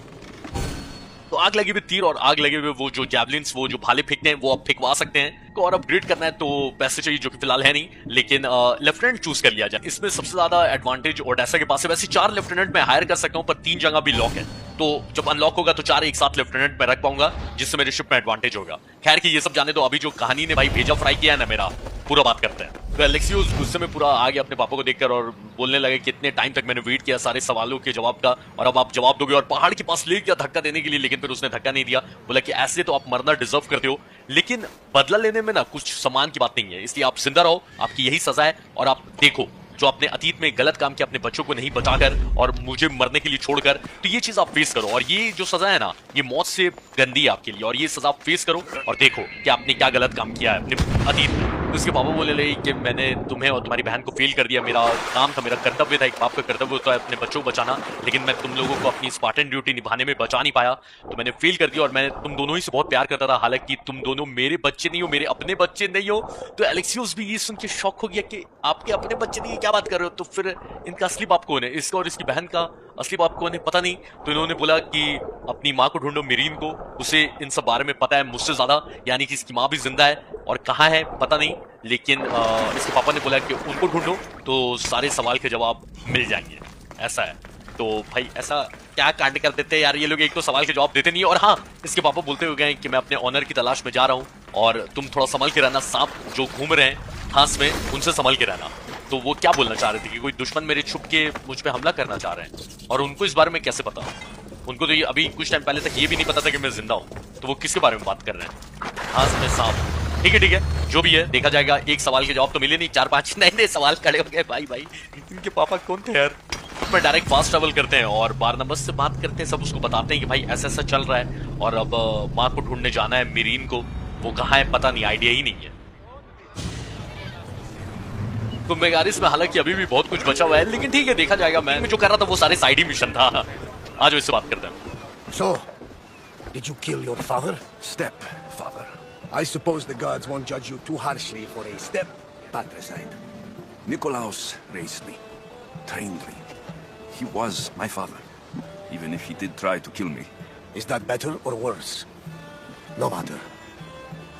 तो आग लगे हुए तीर और आग लगे हुए वो जो जैवलिन्स, वो जो भाले फेंकते हैं, वो आप फेंकवा सकते हैं। और अपग्रेड करना है तो पैसे चाहिए, जो कि फिलहाल है नहीं, लेकिन लेफ्टिनेंट चूज कर लिया जाए। इसमें सबसे ज्यादा एडवांटेज ओडेसा के पास है। वैसे 4 लेफ्टिनेंट मैं हायर कर सकता हूं, पर 3 जगह भी लॉक है, तो जब अनलॉक होगा तो 4 एक साथ लेफ्टिनेंट में रख पाऊंगा, जिससे मेरे शिप में एडवांटेज होगा। खैर कि ये सब जाने दो, अभी जो कहानी ने भाई भेजा फ्राई किया है ना मेरा, पूरा बात करते हैं। तो एलेक्सियोस गुस्से में पूरा आ गया अपने पापा को देखकर और बोलने लगे कि इतने टाइम तक मैंने वेट किया सारे सवालों के जवाब का, और अब आप जवाब दोगे, और पहाड़ के पास ले गया धक्का देने के लिए, लेकिन फिर उसने धक्का नहीं दिया। बोला कि ऐसे तो आप मरना डिजर्व करते हो, लेकिन बदला लेने में ना कुछ सम्मान की बात नहीं है, इसलिए आप जिंदा रहो, आपकी यही सजा है। और आप देखो जो आपने अतीत में गलत काम किया, अपने बच्चों को नहीं बचाकर और मुझे मरने के लिए छोड़कर, तो ये चीज आप फेस करो। और ये जो सजा है ना, ये मौत से गंदी है आपके लिए, और ये सजा आप फेस करो और देखो कि आपने क्या गलत काम किया है अपने अतीत में। तो उसके पापा बोले ले कि मैंने तुम्हें और तुम्हारी बहन को फेल कर दिया, मेरा काम था, मेरा कर्तव्य था, एक बाप का कर्तव्य होता है अपने बच्चों को बचाना, लेकिन मैं तुम लोगों को अपनी स्पार्टन ड्यूटी निभाने में बचा नहीं पाया, तो मैंने फेल कर दिया। और मैं तुम दोनों ही से बहुत प्यार करता था, हालांकि तुम दोनों मेरे बच्चे नहीं हो, मेरे अपने बच्चे नहीं हो। तो एलेक्सियोस भी ये सुन के शॉक हो गया कि आपके अपने बच्चे नहीं है, क्या बात कर रहे हो? तो फिर इनका असली बाप कौन है? इसका और इसकी बहन का असली बाप कौन है पता नहीं। तो इन्होंने बोला कि अपनी माँ को ढूंढो, मीरीन को, उसे इन सब बारे में पता है मुझसे ज्यादा, यानी कि इसकी माँ भी जिंदा है और कहाँ है पता नहीं, लेकिन इसके पापा ने बोला कि उनको ढूंढो तो सारे सवाल के जवाब मिल जाएंगे। ऐसा है। तो भाई ऐसा क्या कांड कर देते हैं यार ये लोग, एक तो सवाल के जवाब देते नहीं। और हाँ, इसके पापा बोलते हुए गए कि मैं अपने ऑनर की तलाश में जा रहा हूँ और तुम थोड़ा संभल के रहना, सांप जो घूम रहे हैं घास में उनसे संभल के रहना। तो वो क्या बोलना चाह रहे थे कि कोई दुश्मन मेरे छुप के मुझ पे हमला करना चाह रहे हैं, और उनको इस बारे में कैसे पता? उनको तो ये अभी कुछ टाइम पहले तक ये भी नहीं पता था कि मैं जिंदा हूँ, तो वो किसके बारे में बात कर रहे हैं? घास में सांप। ठीक है, जो भी है देखा जाएगा। एक सवाल के जवाब तो मिले नहीं, 4-5 नए सवाल खड़े हो गए। भाई इनके पापा कौन थे यार? पर डायरेक्ट फास्ट ट्रैवल करते हैं और बारनबास से बात करते हैं, सब उसको बताते हैं कि भाई ऐसा ऐसा चल रहा है और अब माँ को ढूंढने जाना है, मीरीन को, वो कहाँ है पता नहीं, आइडिया ही नहीं है। तो मेगारिस में हालांकि अभी भी बहुत कुछ बचा हुआ है, लेकिन ठीक है देखा जाएगा। मैं जो कर रहा था वो सारे साइड ही मिशन था। आज इससे बात करते हैं। So, did you kill your father? Stepfather. I suppose the gods won't judge you too harshly for a step patricide. Nikolaos raised me, trained me. He was my father, even if he did try to kill me. Is that better or worse? No matter.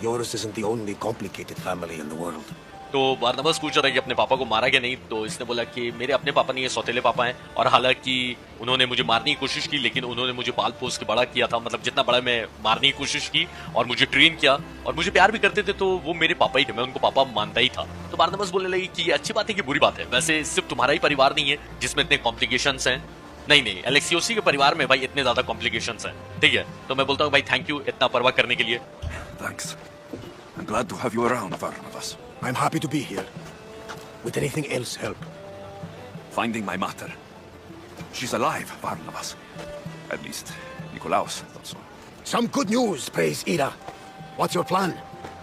Yours isn't the only complicated family in the world. तो बारनबास पूछ रहा है कि अपने पापा को मारा क्या नहीं, तो इसने बोला कि मेरे अपने पापा नहीं है, सौतेले पापा हैं, और हालांकि उन्होंने मुझे मारने की कोशिश की, लेकिन उन्होंने मुझे पाल पोस के बड़ा किया था, मतलब जितना बड़ा मैं मारने की कोशिश की, और मुझे ट्रेन किया और मुझे प्यार भी करते थे, तो वो मेरे पापा ही थे, मैं उनको पापा मानता ही था। तो बारनबास बोलने लगी कि ये अच्छी बात है कि बुरी बात है? वैसे सिर्फ तुम्हारा ही परिवार नहीं है जिसमें इतने कॉम्प्लिकेशंस हैं। नहीं, एलेक्सियोसी के परिवार में भाई इतने ज्यादा कॉम्प्लिकेशंस हैं। ठीक है, तो मैं बोलता हूँ भाई थैंक यू इतना परवाह करने के लिए। Thanks. I'm glad to have you around, Barnabas. I'm happy to be here. Would anything else help? Finding my mother. She's alive, Barnabas. At least, Nikolaos thought so. Some good news, praise Ira. What's your plan?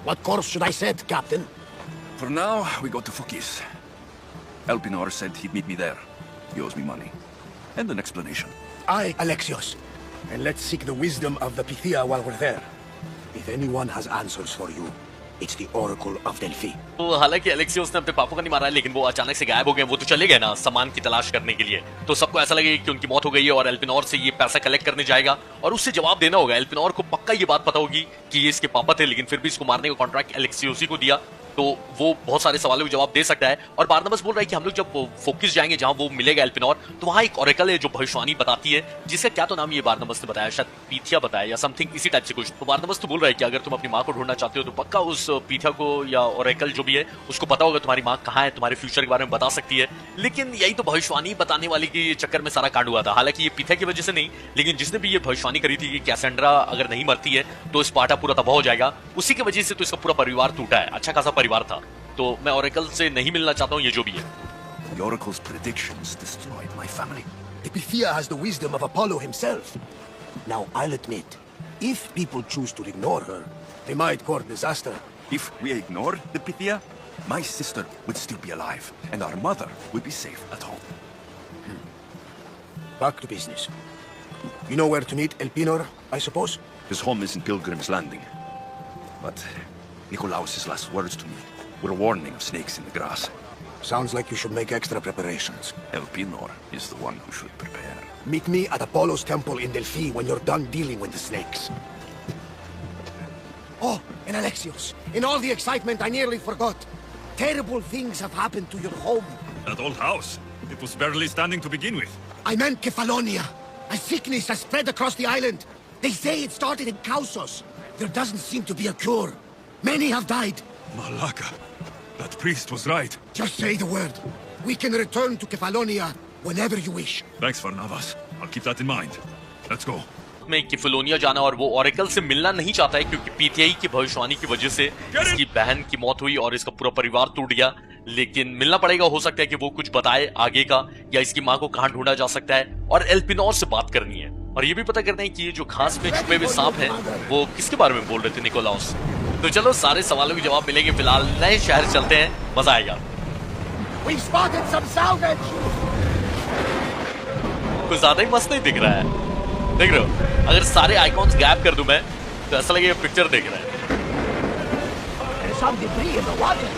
What course should I set, Captain? For now, we go to Fukis. Elpinor said he'd meet me there. He owes me money. And an explanation. Aye, Alexios. And let's seek the wisdom of the Pythia while we're there. If anyone has answers for you, it's the Oracle of Delphi. तो हालांकि एलेक्सियोस ने अपने पापा को नहीं मारा, लेकिन वो अचानक से गायब हो गए। वो तो चले गए ना सामान की तलाश करने के लिए, तो सबको ऐसा लगे कि उनकी मौत हो गई है और एल्पिनोर से ये पैसा कलेक्ट करने जाएगा और उससे जवाब देना होगा। एल्पिनोर को पक्का ये बात पता होगी कि ये इसके पापा थे, लेकिन फिर भी इसको मारने का कॉन्ट्रैक्ट एलेक्सियोसी को दिया, तो वो बहुत सारे सवालों के जवाब दे सकता है। और बारनबास बोल रहा है कि हम लोग जब फोकस जाएंगे जहां वो मिलेगा एल्पिनोर, तो वहां एक ओरेकल है जो भविष्यवाणी बताती है, जिसका क्या तो नाम ये बारनबास ने बताया, शायद पीथिया बताया या समथिंग इसी टाइप से कुछ। तो बारनबास तो बोल रहा है कि अगर तुम अपनी माँ को ढूंढना चाहते हो तो पक्का उस पीथिया को या ओरेकल जो भी है उसको पता होगा तुम्हारी माँ कहाँ है, तुम्हारे फ्यूचर के बारे में बता सकती है। लेकिन यही तो भविष्यवाणी बताने वाले के चक्कर में सारा कांड हुआ था। हालांकि ये पीथिया की वजह से नहीं, लेकिन जिसने भी ये भविष्यवाणी करी थी कि कैसेंड्रा अगर नहीं मरती है तो स्पार्टा पूरा तबाह हो जाएगा, उसी की वजह से तो इसका पूरा परिवार टूटा है। अच्छा खासा परिवार था। तो मैं ओरेकल से नहीं मिलना चाहता हूँ, ये जो भी है। The Oracle's predictions destroyed my family. The Pythia has the wisdom of Apollo himself. Now, I'll admit, if people choose to ignore her, they might court disaster. If we ignore the Pythia, my sister would still be alive, and our mother would be safe at home. Back to business. You know where to meet Elpinor, I suppose? His home is in Pilgrim's Landing. But Nikolaos' last words to me were a warning of snakes in the grass. Sounds like you should make extra preparations. Elpinor is the one who should prepare. Meet me at Apollo's temple in Delphi when you're done dealing with the snakes. Oh, and Alexios, in all the excitement I nearly forgot. Terrible things have happened to your home. That old house. It was barely standing to begin with. I meant Kefalonia. A sickness has spread across the island. They say it started in Kausos. There doesn't seem to be a cure. Many have died. Malaka. That priest was right. Just say the word. We can return to Kefalonia whenever you wish. Thanks, Barnabas. I'll keep that in mind. Let's go. में किफलोनिया जाना, और वो Oracle से मिलना नहीं चाहता है क्योंकि पीथियाई की भविष्यवाणी की वजह से इसकी बहन की मौत हुई और इसका पूरा परिवार टूट गया। लेकिन मिलना पड़ेगा। हो सकता है कि वो कुछ बताए आगे का, या इसकी माँ को कहां ढूंढा जा सकता है, और एल्पिनोर से बात करनी है, और ये भी पता करना है कि ये जो घास में छुपे हुए सांप हैं वो किसके बारे में बोल रहे थे निकोलाउस। तो चलो सारे सवालों के जवाब मिलेंगे। फिलहाल नए शहर चलते हैं, मजा आएगा। We've spotted some salvage. कुछ ज्यादा ही मस्त नहीं दिख रहा है, देख रहे हो? अगर सारे आइकॉन्स गैप कर दूं मैं तो ऐसा लगेगा पिक्चर देख रहा है। There's some debris in the water.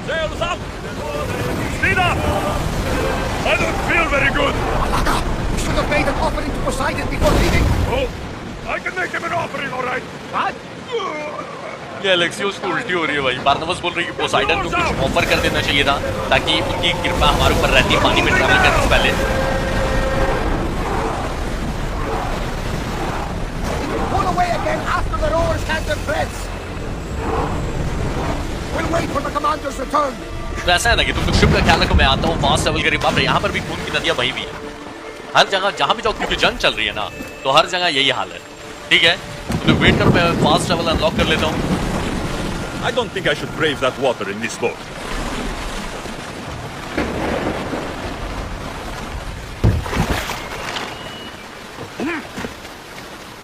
Sails up! Speed up! I don't feel very good. Alaga, we should have made an offering to Poseidon before leaving. Oh, I can make him an offering, all right. What? ये एलेक्सियोस को उल्टी हो रही है भाई। बार्नबास बोल रही है कि पोसाइडन को कुछ ऑफर कर देना चाहिए था ताकि उनकी कृपा हमारे ऊपर रहती पानी में ट्रैवल करने से पहले। Pull away again after the rowers catch their breaths. We'll wait for the commander's return. तो ऐसा है ना कि तुम लोग शिप का ख्याल रखो, मैं आता हूँ फास्ट ट्रैवल करें। बाप रे, यहाँ पर भी खून की नदियां वहीं भी है हर जगह जहां भी जाओ, क्योंकि जंग चल रही है ना, तो हर जगह यही हाल है। ठीक है, तो वेट करो, मैं फास्ट ट्रैवल अनलॉक कर लेता हूँ। I don't think I should brave that water in this boat.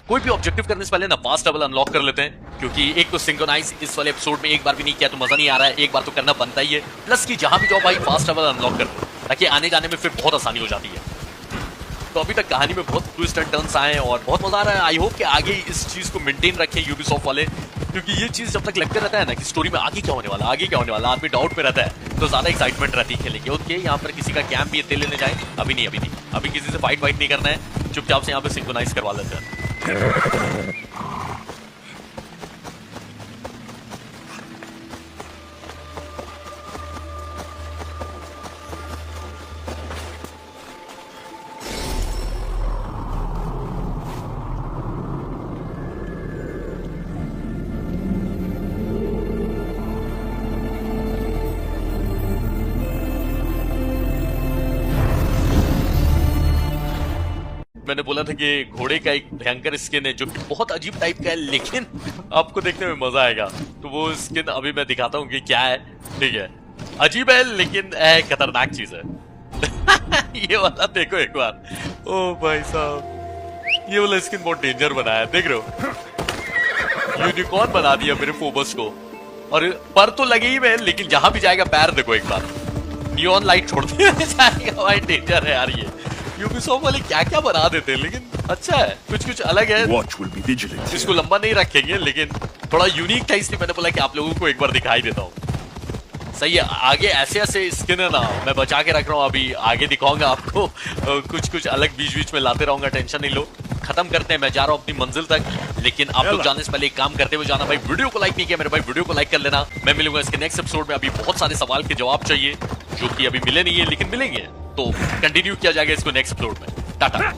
कोई भी ऑब्जेक्टिव करने से पहले ना फास्ट ट्रैवल अनलॉक कर लेते हैं, क्योंकि एक तो सिंक्रोनाइज इस वाले एपिसोड में एक बार भी नहीं किया तो मजा नहीं आ रहा है, एक बार तो करना बनता ही है। प्लस कि जहां भी जाओ भाई फास्ट ट्रैवल अनलॉक कर लो, ताकि आने जाने में फिर बहुत आसानी हो जाती है। तो अभी तक कहानी में बहुत ट्विस्ट एंड टर्न्स आए हैं और बहुत मजा आ रहा है। आई होप कि आगे इस चीज को मेंटेन रखें यूबीसॉफ्ट वाले, क्योंकि ये चीज जब तक लगता रहता है ना कि स्टोरी में आगे क्या होने वाला, आगे क्या होने वाला, आदमी डाउट में रहता है, तो ज्यादा एक्साइटमेंट रहती है खेलने की। ओके, यहाँ पर किसी का कैंप भी तेल लेने जाए, अभी नहीं, अभी किसी से फाइट नहीं करना है, चुपचाप से यहाँ पे सिंक्रोनाइज करवा लेते हैं। मैंने बोला था कि घोड़े का एक भयंकर स्किन है जो कि बहुत अजीब टाइप का है, लेकिन आपको देखने में मजा आएगा। तो वो स्किन अभी मैं दिखाता हूँ कि क्या है। ठीक है, अजीब है लेकिन खतरनाक चीज है। ये वाला देखो एक बार, ओ भाई साहब, ये वाला स्किन बहुत डेंजर बना है, देख रहे हो? यूनिकॉर्न बना दिया मेरे फोबस को, और पर तो लगे ही में, लेकिन जहां भी जाएगा पैर देखो एक बार, नियॉन लाइट छोड़ते जाएगा भाई। डेंजर है यार, ये यूबीसॉफ्ट वाले क्या क्या बना देते हैं, लेकिन अच्छा है, कुछ अलग है। Watch will be vigilant. इसको लंबा नहीं रखेंगे, लेकिन थोड़ा यूनिक था, इसलिए मैंने बोला कि आप लोगों को एक बार दिखाई देता हूँ। सही है, आगे ऐसे स्किन है ना, मैं बचा के रख रहा हूँ, अभी आगे दिखाऊंगा आपको। कुछ अलग बीच में लाते रहूंगा, टेंशन नहीं लो। खत्म करते हैं, मैं जा रहा हूँ अपनी मंजिल तक, लेकिन आप लोग जाने से पहले एक काम करते हुए जाना भाई, वीडियो को लाइक नहीं किया मेरे भाई, वीडियो को लाइक कर लेना। मैं मिलूंगा इसके नेक्स्ट एपिसोड में। अभी बहुत सारे सवाल के जवाब चाहिए जो कि अभी मिले नहीं है, लेकिन मिलेंगे, तो कंटिन्यू किया जाएगा इसको नेक्स्ट एपिसोड में। टाटा।